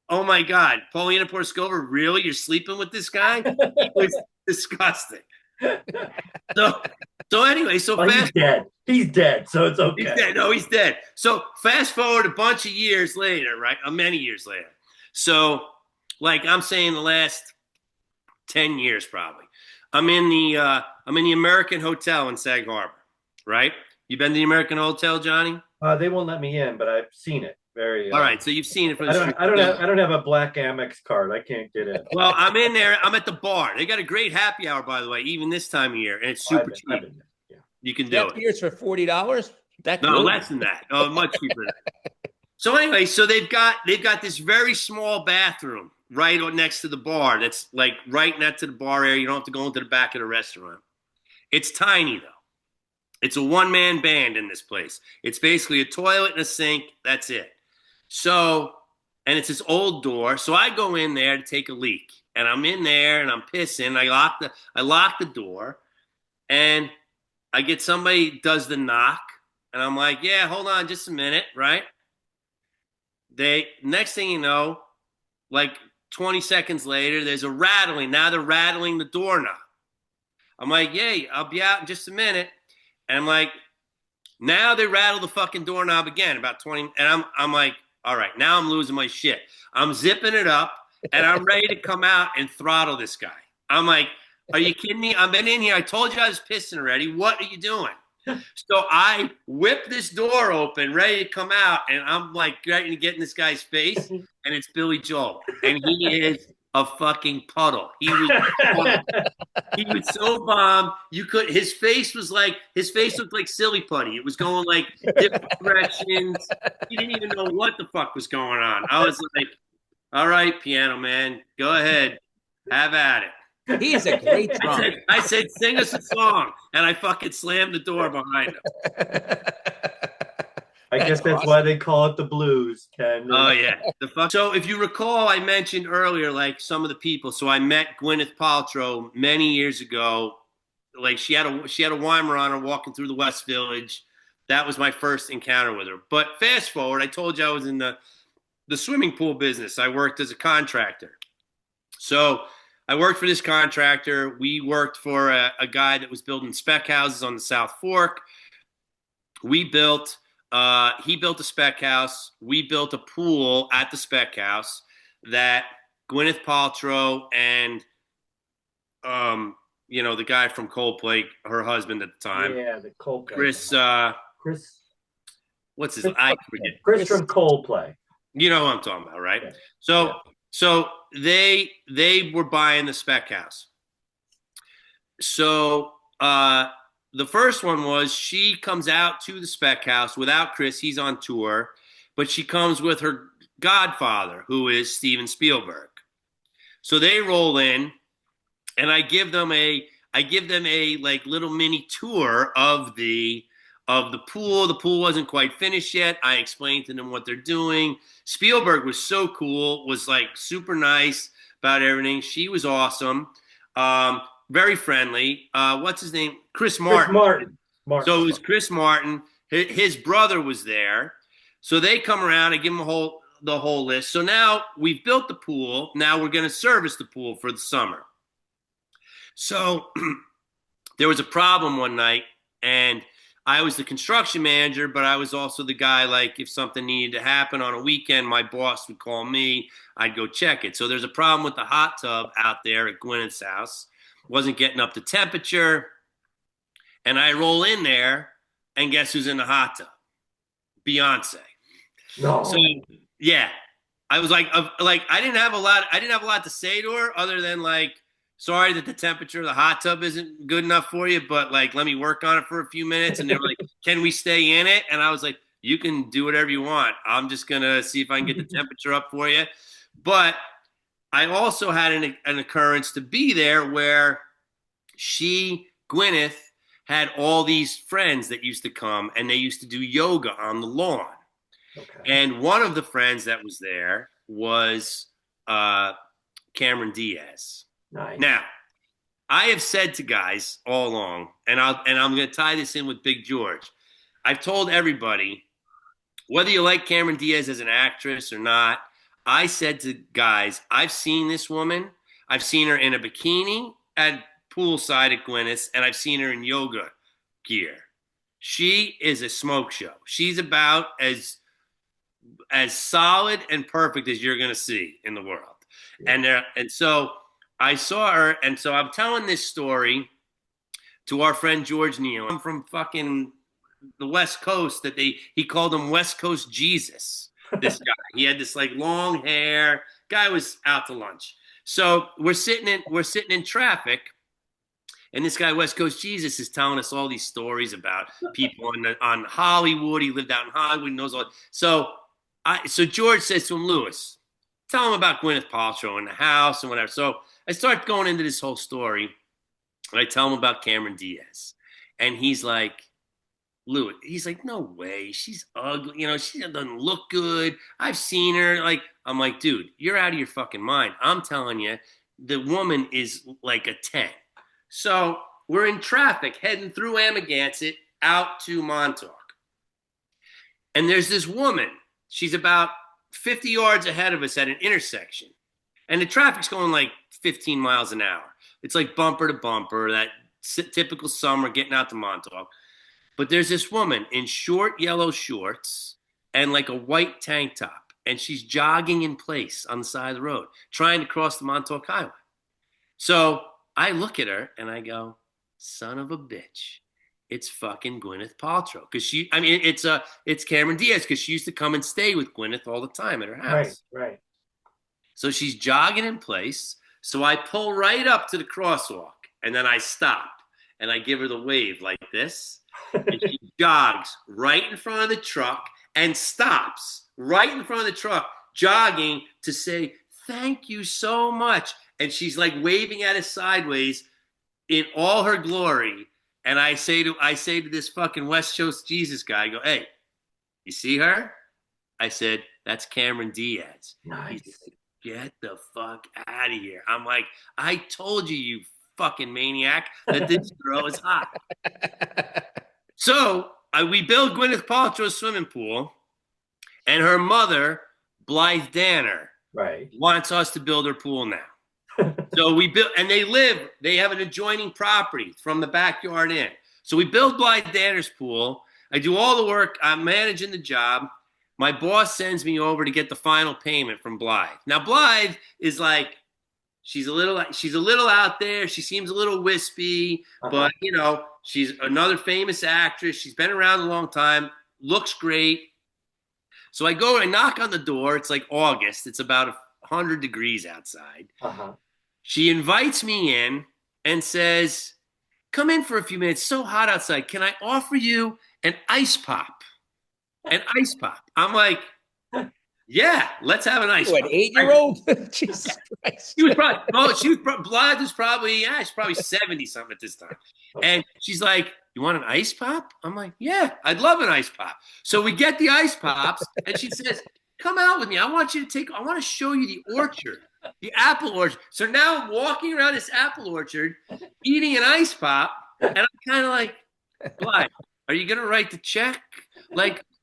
oh, my God, Paulina Porskova, really? You're sleeping with this guy? It was disgusting. So anyway, he's dead. He's dead, so it's okay. He's dead. No, he's dead. So fast forward a bunch of years later, right? Many years later. So, like, I'm saying the last 10 years probably. I'm in the American Hotel in Sag Harbor, right? You been to the American Hotel, Johnny? They won't let me in, but I've seen it. All right, so you've seen it from the I don't have a black Amex card. I can't get in. Well, I'm in there. I'm at the bar. They got a great happy hour, by the way, even this time of year, and it's super cheap. Yeah. You can do it. Beers for $40? No, less than that. Oh, much cheaper than that. So anyway, so they've got this very small bathroom right next to the bar. That's like right next to the bar area. You don't have to go into the back of the restaurant. It's tiny though. It's a one-man band in this place. It's basically a toilet and a sink. That's it. So, and it's this old door. So I go in there to take a leak, and I'm in there and I'm pissing. I lock the door, and I get somebody does the knock, and I'm like, yeah, hold on just a minute, right? They next thing you know, like 20 seconds later, there's a rattling. Now they're rattling the doorknob. I'm like, yay, I'll be out in just a minute. And I'm like, now they rattle the fucking doorknob again, about 20. And I'm like, all right, now I'm losing my shit. I'm zipping it up and I'm ready to come out and throttle this guy. I'm like, are you kidding me? I've been in here. I told you I was pissing already. What are you doing? So I whip this door open, ready to come out, and I'm like ready to get in this guy's face, and it's Billy Joel, and he is a fucking puddle. He was so bomb. You could. His face looked like silly putty. It was going like different directions. He didn't even know what the fuck was going on. I was like, all right, piano man, go ahead, have at it. He is a great drummer. I said, sing us a song, and I fucking slammed the door behind him. I guess that's awesome. Why they call it the blues, Ken. Oh yeah, So if you recall, I mentioned earlier, like some of the people. So I met Gwyneth Paltrow many years ago. Like she had a Weimaraner walking through the West Village. That was my first encounter with her. But fast forward, I told you I was in the swimming pool business. I worked as a contractor. So I worked for this contractor. We worked for a guy that was building spec houses on the South Fork. He built a spec house. We built a pool at the spec house that Gwyneth Paltrow and, the guy from Coldplay, her husband at the time. Yeah, the Coldplay. Chris. What's his name? I forget. Chris from Coldplay. You know what I'm talking about, right? Yeah. So they were buying the spec house. So the first one was she comes out to the spec house without Chris. He's on tour, but she comes with her godfather, who is Steven Spielberg. So they roll in, and I give them a like little mini tour of the pool. The pool wasn't quite finished yet. I explained to them what they're doing. Spielberg was so cool, was like super nice about everything. She was awesome. Very friendly. What's his name? Chris Martin. So it was Chris Martin. His brother was there. So they come around. I give them the whole list. So now we've built the pool. Now we're going to service the pool for the summer. So there was a problem one night, and I was the construction manager, but I was also the guy, like, if something needed to happen on a weekend, my boss would call me. I'd go check it. So there's a problem with the hot tub out there at Gwyneth's house. Wasn't getting up to temperature. And I roll in there, and guess who's in the hot tub? Beyonce. No. So, yeah. I was like, I didn't have a lot to say to her other than, like, sorry that the temperature of the hot tub isn't good enough for you, but like, let me work on it for a few minutes. And they were like, can we stay in it? And I was like, you can do whatever you want. I'm just going to see if I can get the temperature up for you. But I also had an occurrence to be there where Gwyneth, had all these friends that used to come, and they used to do yoga on the lawn. Okay. And one of the friends that was there was Cameron Diaz. Nice. Now, I have said to guys all along, and I'm going to tie this in with Big George. I've told everybody, whether you like Cameron Diaz as an actress or not, I said to guys, I've seen this woman. I've seen her in a bikini at poolside at Gwyneth's, and I've seen her in yoga gear. She is a smoke show. She's about as solid and perfect as you're going to see in the world. Yeah. And so I saw her, and so I'm telling this story to our friend George Neal. I'm from fucking the West Coast. He called him West Coast Jesus. This guy, he had this like long hair. Guy was out to lunch. So we're sitting in traffic, and this guy West Coast Jesus is telling us all these stories about people on Hollywood. He lived out in Hollywood, he knows all. So George says to him, Lewis, tell him about Gwyneth Paltrow in the house and whatever. So I start going into this whole story, and I tell him about Cameron Diaz. And he's like, Lewis, he's like, no way. She's ugly. You know, she doesn't look good. I've seen her. Like, I'm like, dude, you're out of your fucking mind. I'm telling you, the woman is like a 10. So we're in traffic heading through Amagansett out to Montauk. And there's this woman. She's about 50 yards ahead of us at an intersection. And the traffic's going like 15 miles an hour. It's like bumper to bumper, that typical summer getting out to Montauk. But there's this woman in short yellow shorts and like a white tank top. And she's jogging in place on the side of the road, trying to cross the Montauk Highway. So I look at her and I go, son of a bitch. It's fucking Gwyneth Paltrow. It's Cameron Diaz, because she used to come and stay with Gwyneth all the time at her house. Right. So she's jogging in place. So I pull right up to the crosswalk and then I stop and I give her the wave like this. And she jogs right in front of the truck and stops right in front of the truck, jogging to say, thank you so much. And she's like waving at us sideways in all her glory. And I say to this fucking West Coast Jesus guy, I go, hey, you see her? I said, that's Cameron Diaz. Nice. He said, get the fuck out of here. I'm like, I told you, you fucking maniac, that this girl is hot. So we built Gwyneth Paltrow's swimming pool, and her mother, Blythe Danner, wants us to build her pool now. So we built, and they have an adjoining property from the backyard in. So we build Blythe Danner's pool. I do all the work. I'm managing the job. My boss sends me over to get the final payment from Blythe. Now Blythe is like, she's a little out there. She seems a little wispy, but she's another famous actress. She's been around a long time. Looks great. So I go and knock on the door. It's like August. It's about 100 degrees outside. She invites me in and says, come in for a few minutes. It's so hot outside. Can I offer you an ice pop? An ice pop. I'm like, yeah, let's have an ice pop. An 8-year-old? Jesus Christ. Blythe was probably, she's probably 70 something at this time. And she's like, you want an ice pop? I'm like, yeah, I'd love an ice pop. So we get the ice pops, and she says, come out with me. I want to show you the orchard, the apple orchard. So now I'm walking around this apple orchard, eating an ice pop, and I'm kind of like, Blythe, are you going to write the check?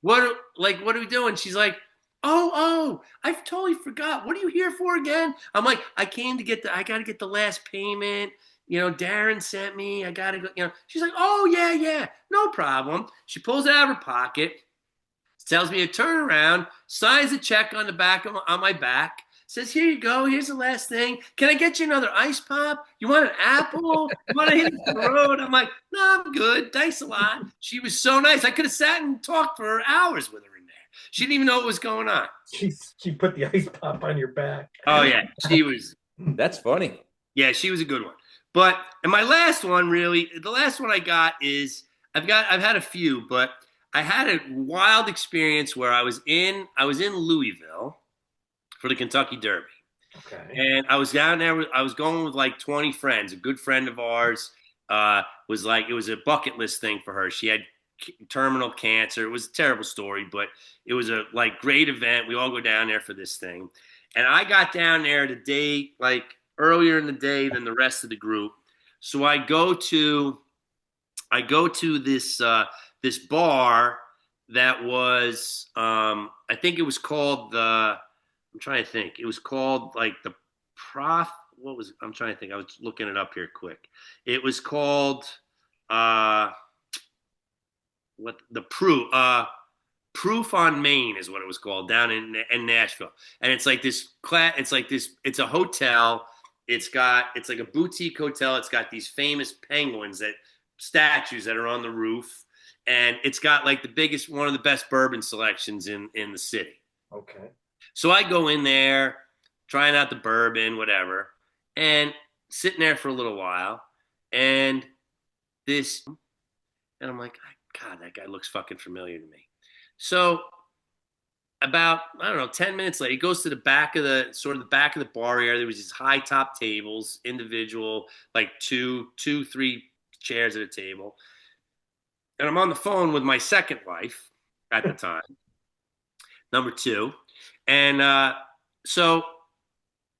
What are we doing? She's like, oh, I totally forgot. What are you here for again? I'm like, I got to get the last payment. Darren sent me. I got to go, She's like, oh, yeah, no problem. She pulls it out of her pocket, tells me to turn around, signs a check on my back, says, here you go. Here's the last thing. Can I get you another ice pop? You want an apple? You want to hit the road? I'm like, no, I'm good. Thanks a lot. She was so nice. I could have sat and talked for hours with her in there. She didn't even know what was going on. She put the ice pop on your back. Oh, yeah. She was. That's funny. Yeah, she was a good one. And my last one, really, the last one I got is, I've had a few, but I had a wild experience where I was in Louisville for the Kentucky Derby. Okay. And I was down there. I was going with like 20 friends. A good friend of ours it was a bucket list thing for her. She had terminal cancer. It was a terrible story, but it was a great event. We all go down there for this thing. And I got down there the day, earlier in the day than the rest of the group. So I go to this bar that was I think it was called I'm trying to think. It was called the Prof. I'm trying to think. I was looking it up here quick. It was called Proof on Main is what it was called, down in Nashville. And it's it's a hotel. It's like a boutique hotel. It's got these famous penguins, statues that are on the roof. And it's got one of the best bourbon selections in the city. Okay. So I go in there, trying out the bourbon, whatever, and sitting there for a little while. And I'm like, God, that guy looks fucking familiar to me. So about, 10 minutes later, he goes to the back of the bar area. There was these high top tables, individual, two, three chairs at a table. And I'm on the phone with my second wife at the time, number 2. And so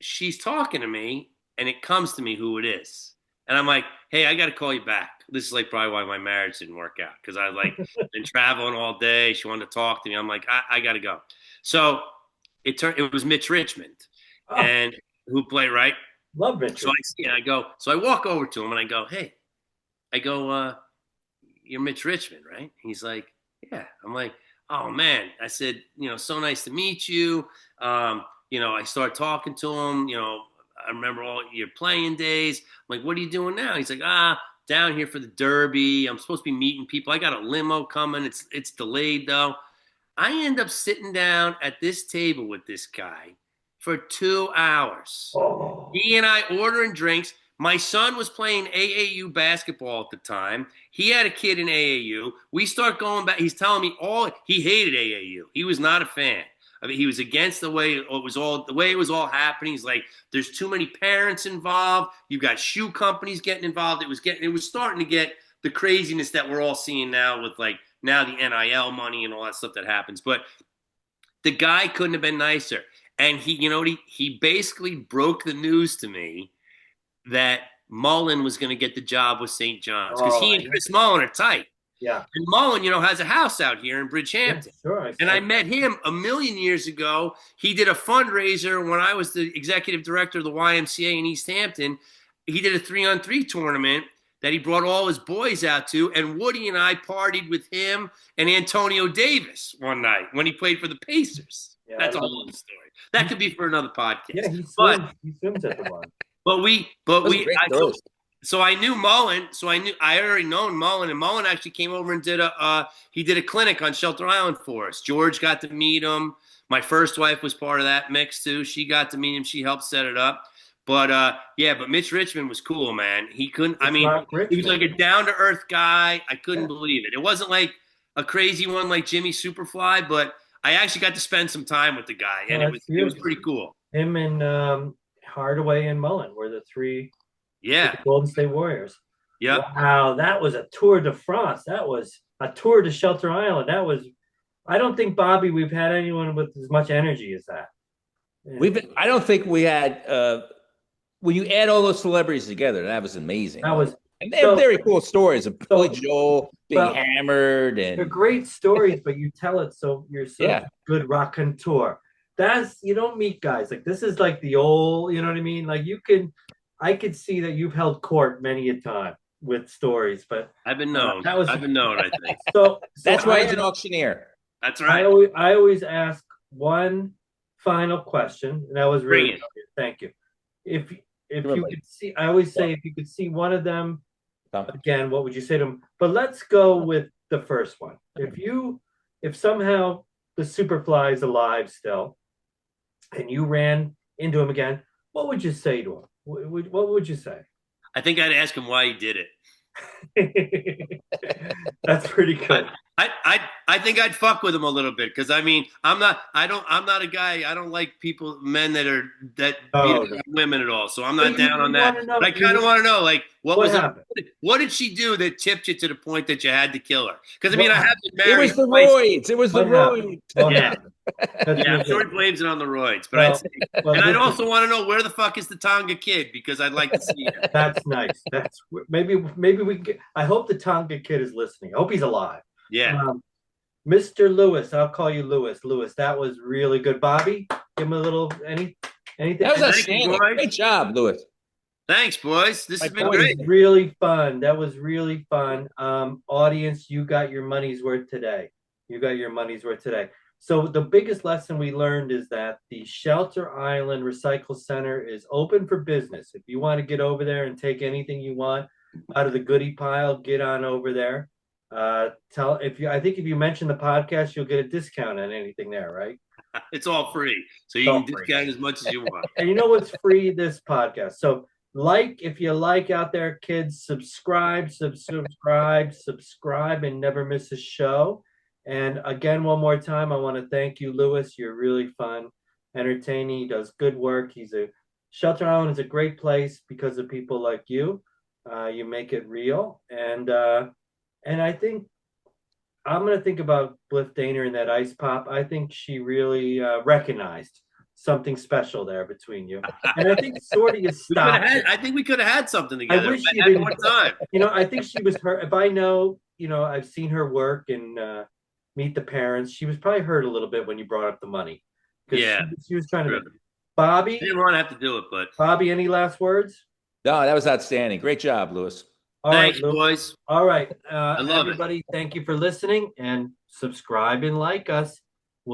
she's talking to me, and it comes to me who it is. And I'm like, hey, I got to call you back. This is like probably why my marriage didn't work out, because I like been traveling all day. She wanted to talk to me. I'm like, I got to go. So it was Mitch Richmond, Oh, and who played right. love So Richard. I see, and I go, so I walk over to him and I go, hey, I go, you're Mitch Richmond, right? He's like, yeah. I'm like, oh man. I said, so nice to meet you. I start talking to him, I remember all your playing days. I'm like, what are you doing now? He's like, down here for the Derby. I'm supposed to be meeting people. I got a limo coming. It's delayed though. I end up sitting down at this table with this guy for 2 hours. Oh, He and I ordering drinks. My son was playing AAU basketball at the time. He had a kid in AAU. We start going back. He's telling me he hated AAU. He was not a fan. I mean, he was against the way it was all happening. He's like, there's too many parents involved. You got shoe companies getting involved. It was starting to get the craziness that we're all seeing now with like now the NIL money and all that stuff that happens. But the guy couldn't have been nicer. And he basically broke the news to me that Mullen was going to get the job with St. John's, because he and Chris Mullen are tight. yeah. And Mullen, has a house out here in Bridgehampton. Yeah, sure. And I met him a million years ago. He did a fundraiser when I was the executive director of the YMCA in East Hampton. He did a 3-on-3 tournament that he brought all his boys out to. And Woody and I partied with him and Antonio Davis one night when he played for the Pacers. Yeah, that's a whole story. That could be for another podcast. Yeah, he swims at the one. So I knew Mullen. I already known Mullen, and Mullen actually came over and did a clinic on Shelter Island for us. George got to meet him. My first wife was part of that mix too. She got to meet him. She helped set it up. But but Mitch Richmond was cool, man. He was like a down to earth guy. I couldn't believe it. It wasn't like a crazy one like Jimmy Superfly, but I actually got to spend some time with the guy, and it was pretty cool. Him and Hardaway and Mullen were the three Golden State Warriors. Yeah. Wow, that was a Tour de France. That was a tour to Shelter Island. I don't think, Bobby, we've had anyone with as much energy as that. I don't think we had when you add all those celebrities together, that was amazing. And they have very cool stories of Billy Joel being hammered, and they're great stories, but you tell it you're a good raconteur. You don't meet guys like this. Is like the old, you know what I mean? Like I could see that you've held court many a time with stories, but I've been known. I've been known, I think. So that's why he's an auctioneer. That's right. I always ask one final question, and that was really thank you. If you could see, I always say, if you could see one of them again, what would you say to them? But let's go with the first one. If somehow the Superfly is alive still, and you ran into him again, what would you say to him? What would you say? I think I'd ask him why he did it. That's pretty good. I think I'd fuck with him a little bit, because I'm not a guy. I don't like men that beat up women at all. So I'm not down on that. But I kind of want to know, like, what happened? What did she do that tipped you to the point that you had to kill her? Because I have been married. It was the roids. It was the roids. Yeah. I'm sure he blames it on the roids, but I'd also want to know, where the fuck is the Tonga Kid, because I'd like to see him. That's nice. That's maybe we can get. I hope the Tonga Kid is listening. I hope he's alive. Yeah. Mr. Lewis, I'll call you Lewis. Lewis, that was really good. Bobby, give him a little anything. That was outstanding. Great job, Lewis. Thanks, boys. This has been great. Really fun. That was really fun. Audience, you got your money's worth today. So the biggest lesson we learned is that the Shelter Island Recycle Center is open for business. If you want to get over there and take anything you want out of the goodie pile, get on over there. I think if you mention the podcast, you'll get a discount on anything there, right? It's all free, so you can discount as much as you want. And you know what's free? This podcast. So if you like out there, kids, subscribe, and never miss a show. And again, one more time, I want to thank you, Lewis. You're really fun, entertaining. He does good work. Shelter Island is a great place because of people like you. You make it real, and I think I'm going to think about Blythe Danner and that ice pop. I think she really recognized something special there between you. And I think Sorty is stopped. I think we could have had something together. I wish she at didn't. one time. I think she was hurt. If I know, I've seen her work and Meet the Parents. She was probably hurt a little bit when you brought up the money. Yeah, she was trying to. Bobby, I didn't want to have to do it, but Bobby, any last words? No, that was outstanding. Great job, Louis. All thanks, right, boys. All right, I love everybody. Thank you for listening and subscribe and like us.